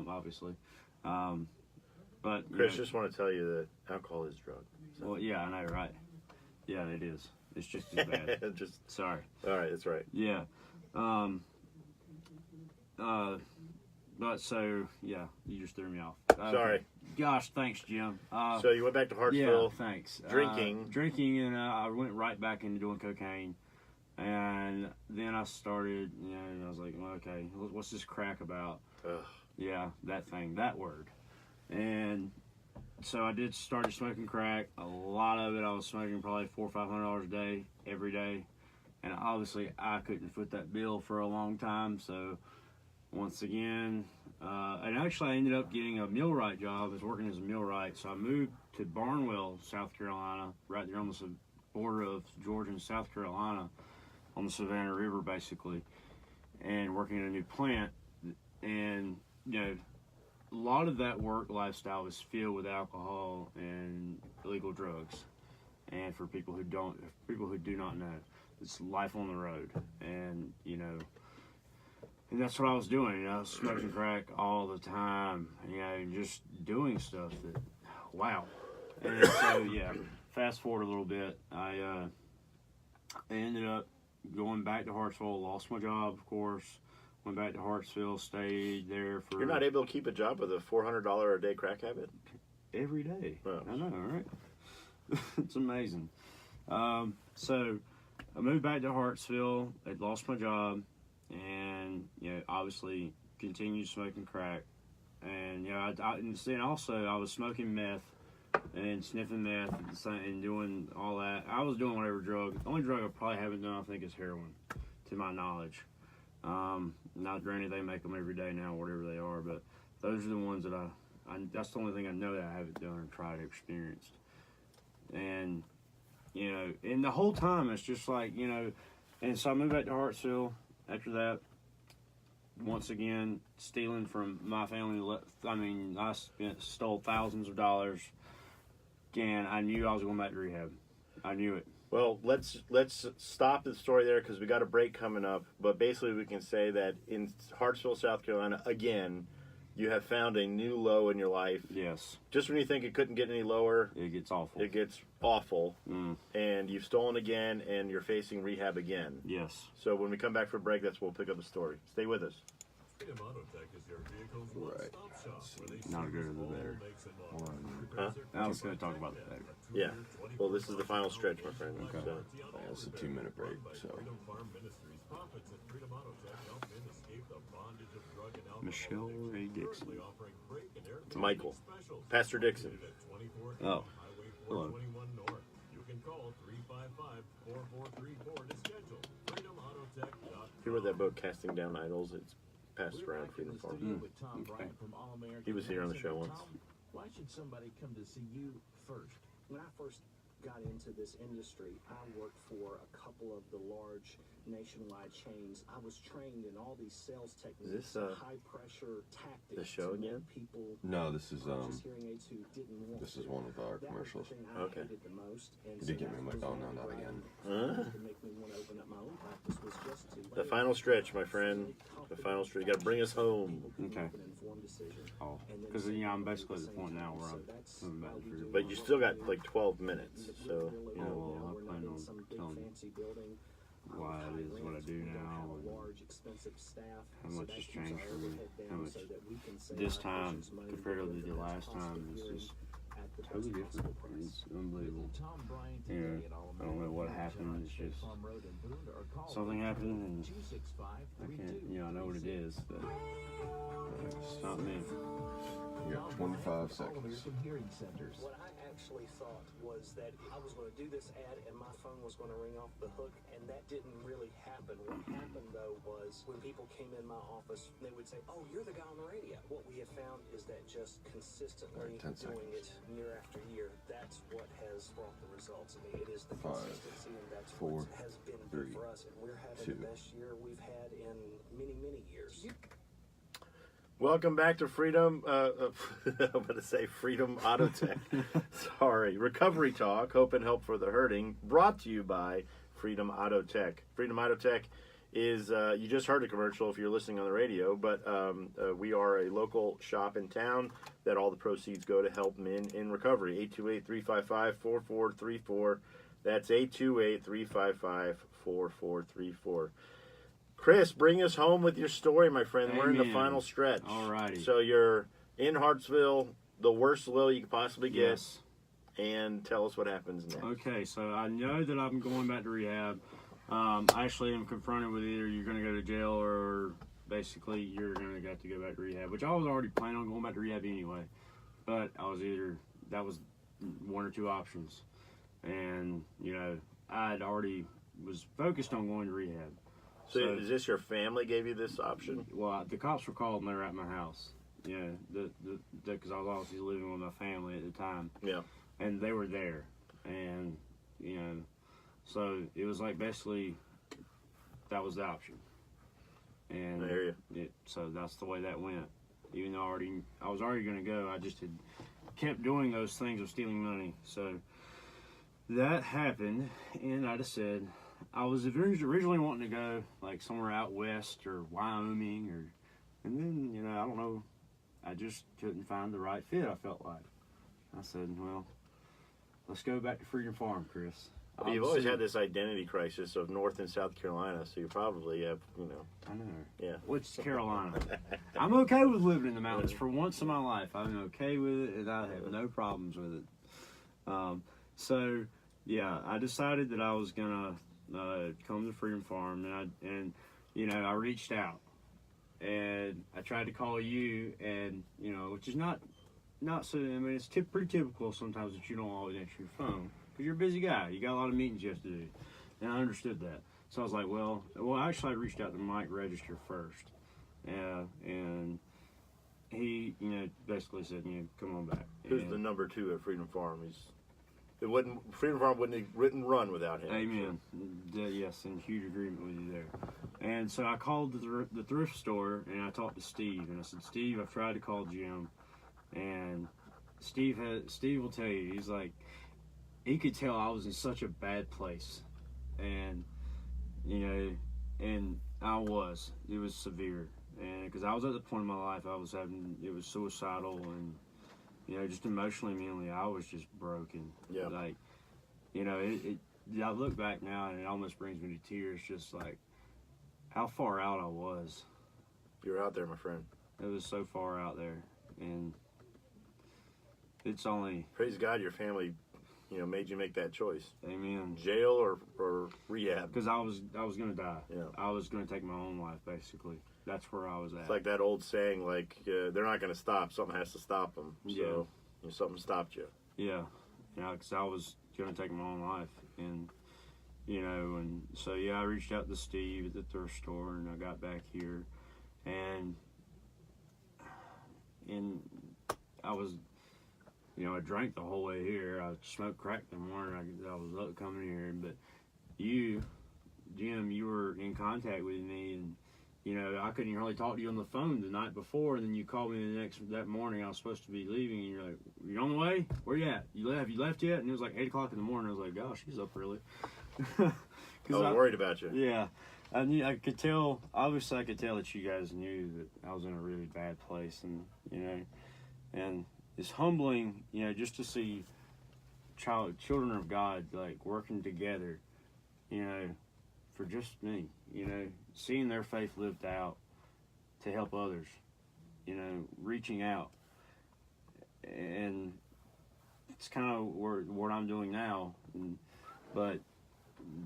obviously. But Chris, just want to tell you that alcohol is a drug. So. Well, yeah, I know, right? Yeah, it is. It's just as bad. Sorry. All right, that's right. Yeah. But so, yeah, you just threw me off. Sorry. Gosh, thanks, Jim. So you went back to Hartsville. Yeah, thanks. Drinking. And I went right back into doing cocaine. And then I started, you know, and I was like, well, okay, what's this crack about? Ugh. Yeah, that word. And so I started smoking crack. A lot of it I was smoking probably $400 or $500 a day, every day. And obviously I couldn't foot that bill for a long time. So once again, and actually I ended up getting a millwright job. I was working as a millwright. So I moved to Barnwell, South Carolina, right there on the border of Georgia and South Carolina, on the Savannah River, basically, and working at a new plant. And, you know, a lot of that work lifestyle was filled with alcohol and illegal drugs. And for people who do not know, it's life on the road. And, you know, and that's what I was doing. You know, smoking crack all the time, you know, just doing stuff that, wow. And so, yeah, fast forward a little bit, I ended up going back to Hartsville, lost my job, of course. Went back to Hartsville, stayed there for... You're not able to keep a job with a $400 a day crack habit? Every day. Oh. I know, right? It's amazing. So I moved back to Hartsville. I'd lost my job, and, you know, obviously continued smoking crack. And, you know, and also I was smoking meth and sniffing meth and doing all that. I was doing whatever drug. The only drug I probably haven't done, I think, is heroin, to my knowledge. Not granted, they make them every day now, whatever they are, but those are the ones that that's the only thing I know that I haven't done or tried or experienced. And, you know, and the whole time it's just like, you know, and so I moved back to Hartsville after that. Once again, stealing from my family. I mean, I stole thousands of dollars, and I knew I was going back to rehab. I knew it. Well, let's stop the story there because we got a break coming up. But basically, we can say that in Hartsville, South Carolina, again, you have found a new low in your life. Yes. Just when you think it couldn't get any lower, it gets awful. It gets awful. And you've stolen again, and you're facing rehab again. Yes. So when we come back for break, that's when we'll pick up the story. Stay with us. Freedom Auto Tech is your vehicle's one-stop shop where they Not good or the better. Huh? I was going to talk about that later. Yeah. Well, this is the final stretch, my friend. Okay. So. Yeah, it's a 2-minute break, so. Freedom Farm Ministries profits at Freedom Auto Tech help men escape the bondage of drug and alcohol Michelle addiction. Ray Dixon. Currently offering brake and air It's Michael. specials. Pastor Dixon. Located at 24 Oh. Highway Hello. 421 North. You can call 355-4434 to schedule. FreedomAutoTech.com. He wrote that book, Casting Down Idols. It's passed around Freedom Farm. Okay. He was here on the show once. Why should somebody come to see you first? When I first got into this industry, I worked for a couple of the large nationwide chains. I was trained in all these sales techniques, this, high pressure tactics. the show to make again? people No, this is purchase hearing aids who didn't want this is to. one of our That was the commercials. thing I Okay. hated the most. And You did get me that my was oh one no, of the not driving again. factors to make me want to open up my own practice was just to The final stretch, my friend. The final stretch. You got to bring us home. Okay. make an informed decision. Oh, because I'm basically at the point now where I'm moving back to Freedom. But you still got like 12 minutes. So, you know. Oh, well, I plan on telling why it is what I do now, and how much has changed for me, how much this time compared to the last time is just totally different. It's unbelievable. You know, I don't know what happened. It's just something happened, and I can't. You know, I know what it is, but it's not me. You got 25 seconds. What I actually thought was that I was going to do this ad and my phone was going to ring off the hook, and that didn't really happen. What happened though was when people came in my office, they would say, "Oh, you're the guy on the radio." What we have found is that just consistently 10 doing it year after year, that's what has brought the results. I mean, it is the 5, consistency, and that's 4, what has been good 3, for us. And we're having 2. the best year we've had in many, many years. Welcome back to Freedom. I'm going to say Freedom Auto Tech. Sorry. Recovery Talk, Hope and Help for the Hurting, brought to you by Freedom Auto Tech. Freedom Auto Tech is, you just heard a commercial if you're listening on the radio, but we are a local shop in town that all the proceeds go to help men in recovery. 828-355-4434. That's 828-355-4434. Chris, bring us home with your story, my friend. We're in the Amen. final stretch. Alrighty. So you're in Hartsville, the worst low you could possibly get, Yes. and tell us what happens next. Okay, so I know that I'm going back to rehab. I actually am confronted with either you're going to go to jail or basically you're going to have to go back to rehab, which I was already planning on going back to rehab anyway. But that was one or two options. And, you know, I'd already was focused on going to rehab. So is this your family gave you this option? Well, the cops were called and they were at my house. Yeah, because I was obviously living with my family at the time. Yeah. And they were there. And, you know, so it was like basically that was the option. And I hear you. So that's the way that went. Even though I was already going to go, I just had kept doing those things of stealing money. So that happened, and I just said, I was originally wanting to go like somewhere out west or Wyoming, and then, you know, I don't know, I just couldn't find the right fit, I felt like. I said, well, let's go back to Freedom Farm, Chris. Well, you've always had this identity crisis of North and South Carolina, so you probably have, you know. I know. Yeah. Which Carolina? I'm okay with living in the mountains for once in my life. I'm okay with it, and I have no problems with it. So, yeah, I decided that I was gonna come to Freedom Farm, and you know, I reached out, and I tried to call you, and you know, which is not so. I mean, it's pretty typical sometimes that you don't always answer your phone because you're a busy guy. You got a lot of meetings you have to do, and I understood that. So I was like, well, actually, I reached out to Mike Register first, and he, you know, basically said, you know, come on back. Who's the number 2 at Freedom Farm? Freedom Farm wouldn't run without him. Amen. Yes, in huge agreement with you there. And so I called the thrift store and I talked to Steve, and I said, Steve, I've tried to call Jim, and Steve will tell you, he's like, he could tell I was in such a bad place, and you know, and it was severe, and because I was at the point in my life it was suicidal, and you know, just emotionally, mentally, I was just broken. Yeah. Like, you know, I look back now and it almost brings me to tears, just like how far out I was. You're out there, my friend. It was so far out there, and it's only. Praise God, your family, made you make that choice. Amen. Jail or rehab. Because I was going to die. Yeah. I was going to take my own life, basically. That's where I was at. It's like that old saying, they're not going to stop. Something has to stop them. So something stopped you. Yeah. Because I was going to take my own life. And, and so, I reached out to Steve at the thrift store, and I got back here. And I was, I drank the whole way here. I smoked crack in the morning. I was up coming here. But you, Jim, you were in contact with me, and I couldn't really talk to you on the phone the night before, and then you called me that morning. I was supposed to be leaving, and you're like, "You on the way? Where you at? Have you left yet?" And it was like 8 o'clock in the morning. I was like, "Gosh, he's up early." I was worried about you. Yeah, I could tell. Obviously, I could tell that you guys knew that I was in a really bad place, and and it's humbling, just to see children of God working together, for just me, seeing their faith lived out to help others, reaching out. And it's kind of what I'm doing now. But,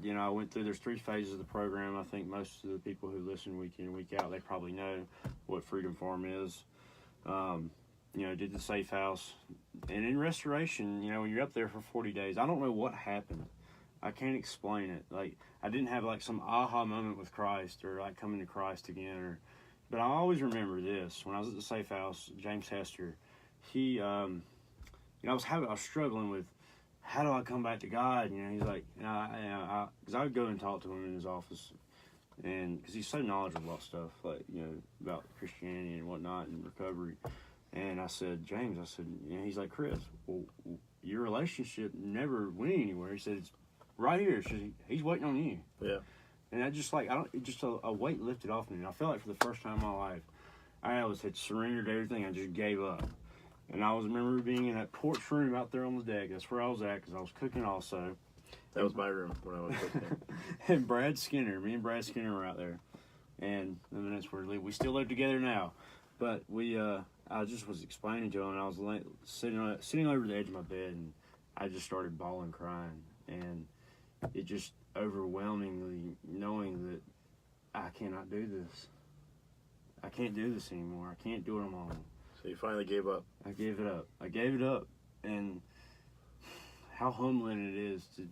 I went through, there's 3 phases of the program. I think most of the people who listen week in and week out, they probably know what Freedom Farm is. Did the safe house. And in restoration, when you're up there for 40 days, I don't know what happened. I can't explain it. I didn't have some aha moment with Christ or coming to Christ again. But I always remember this. When I was at the safe house, James Hester, he, I was struggling with, how do I come back to God? He's like, because I would go and talk to him in his office, and because he's so knowledgeable about stuff, about Christianity and whatnot and recovery. And I said, James, he's like, Chris, well, your relationship never went anywhere. He said, it's right here. He's waiting on you. Yeah. And I just a weight lifted off me. And I felt like for the first time in my life, I had surrendered everything. I just gave up. And I remember being in that porch room out there on the deck. That's where I was at because I was cooking also. That was my room when I was cooking. And me and Brad Skinner were out there. And that's where we still live together now. But I just was explaining to him, and I was sitting over the edge of my bed, and I just started bawling, crying. And it just overwhelmingly knowing that I cannot do this. I can't do this anymore. I can't do it alone. So you finally gave up. I gave it up. And how humbling it is to,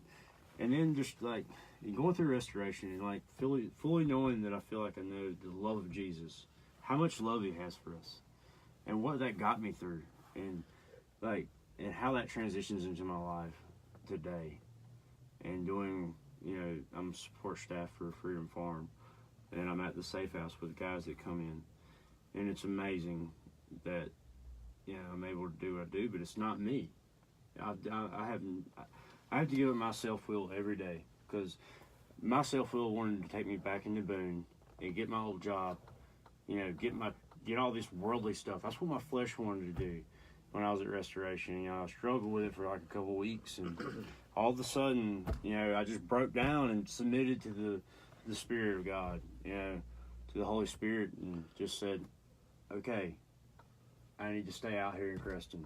and then just going through restoration and fully knowing that I feel like I know the love of Jesus, how much love he has for us, and what that got me through, and how that transitions into my life today. And doing, I'm support staff for Freedom Farm, and I'm at the safe house with guys that come in, and it's amazing that I'm able to do what I do, but it's not me. I have to give up my self-will every day, because my self-will wanted to take me back into Boone and get my old job, get all this worldly stuff. That's what my flesh wanted to do when I was at restoration. I struggled with it for a couple weeks, and all of a sudden, I just broke down and submitted to the Spirit of God, to the Holy Spirit, and just said, okay, I need to stay out here in Creston.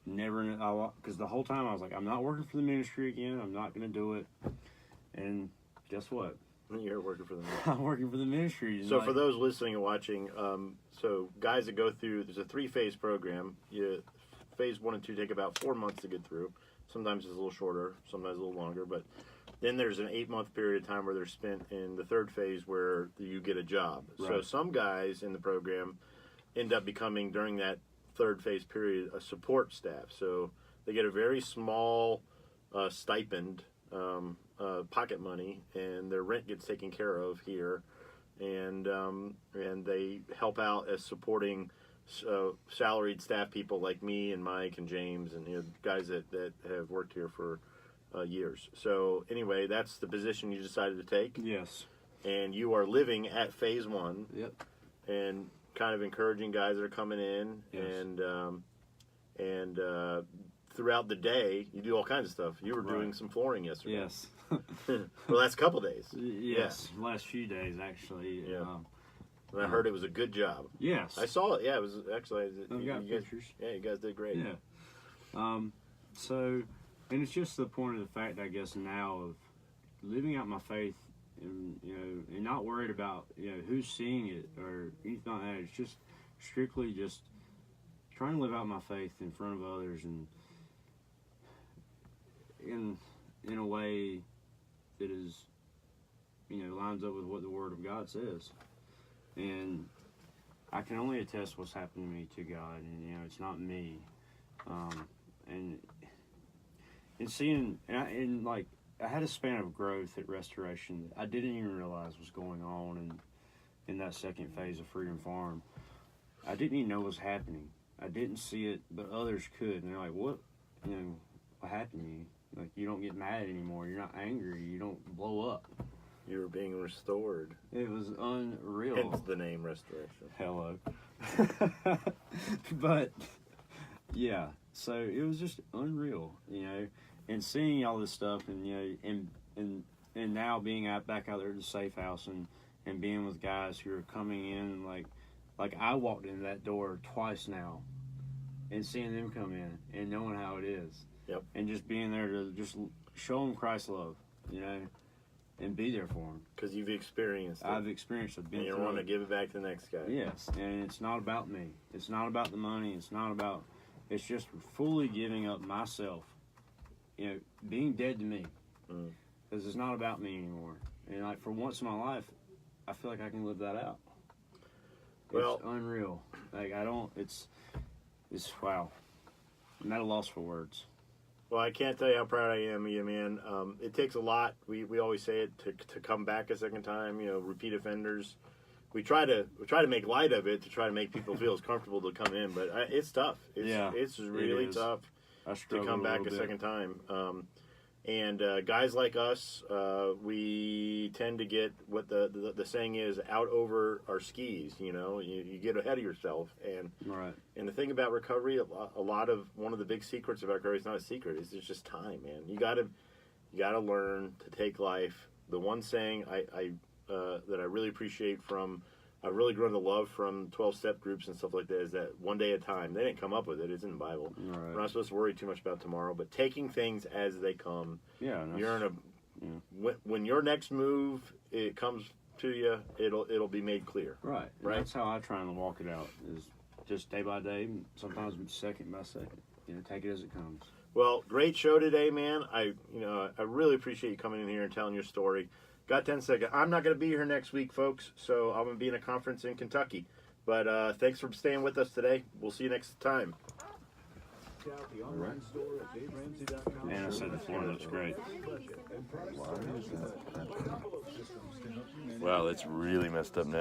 Because the whole time I was like, I'm not working for the ministry again. I'm not going to do it. And guess what? You're working for the ministry. I'm working for the ministry. So for those listening and watching, so guys that go through, there's a 3-phase program. Phase 1 and 2 take about 4 months to get through. Sometimes it's a little shorter, sometimes a little longer. But then there's an 8-month period of time where they're spent in the 3rd phase where you get a job. Right. So some guys in the program end up becoming, during that 3rd phase period, a support staff. So they get a very small stipend, pocket money, and their rent gets taken care of here, and they help out as supporting salaried staff people like me and Mike and James and guys that have worked here for years. So anyway, that's the position you decided to take. Yes. And you are living at phase 1. Yep. And kind of encouraging guys that are coming in. Yes. And throughout the day, you do all kinds of stuff. You were doing some flooring yesterday. Yes. The last couple days. Yes, last few days, actually. Yeah. And I heard it was a good job. Yes. I saw it. Yeah, it was actually. I've got pictures. Yeah, you guys did great. Yeah. So, and it's just the point of the fact, I guess, now of living out my faith, and and not worried about who's seeing it or anything like that. It's just strictly just trying to live out my faith in front of others, and in a way that is lines up with what the Word of God says. And I can only attest what's happened to me to God, and it's not me. And seeing, and like, I had a span of growth at Restoration that I didn't even realize was going on in that second phase of Freedom Farm. I didn't even know what was happening. I didn't see it, but others could. And they're like, what happened to you? Like, you don't get mad anymore. You're not angry. You don't blow up. You were being restored. It was unreal. Hence the name Restoration. Hello. But, yeah, so it was just unreal, and seeing all this stuff, and now being back out there at the safe house, and being with guys who are coming in, like I walked in that door twice now, and seeing them come in, and knowing how it is. Yep. And just being there to just show them Christ's love, and be there for them. Because you've experienced it. I've experienced it. And you want to give it back to the next guy. Yes, and it's not about me. It's not about the money. It's just fully giving up myself, being dead to me. Because it's not about me anymore. And like, for once in my life, I feel like I can live that out. Well, it's unreal. Like, it's wow. I'm at a loss for words. Well, I can't tell you how proud I am of you, man. It takes a lot. We always say it to come back a second time. Repeat offenders. We try to make light of it to try to make people feel as comfortable to come in, but it's tough. It's really tough to come back a second time. And guys like us, we tend to get what the saying is, out over our skis. You get ahead of yourself, and right. And the thing about recovery, a lot of one of the big secrets about recovery is not a secret. It's just time, man. You gotta learn to take life. The one saying that I really appreciate from, I've really grown to love from 12-step groups and stuff like that, is that one day at a time. They didn't come up with it. It's in the Bible. Right. We're not supposed to worry too much about tomorrow, but taking things as they come. Yeah. You're in when your next move it comes to you, it'll be made clear. Right. That's how I try and walk it out, is just day by day, sometimes second by second. Take it as it comes. Well, great show today, man. I really appreciate you coming in here and telling your story. Got 10 seconds. I'm not going to be here next week, folks, so I'm going to be in a conference in Kentucky. But thanks for staying with us today. We'll see you next time. Man, I said the floor looks great. Wow, that's really messed up now.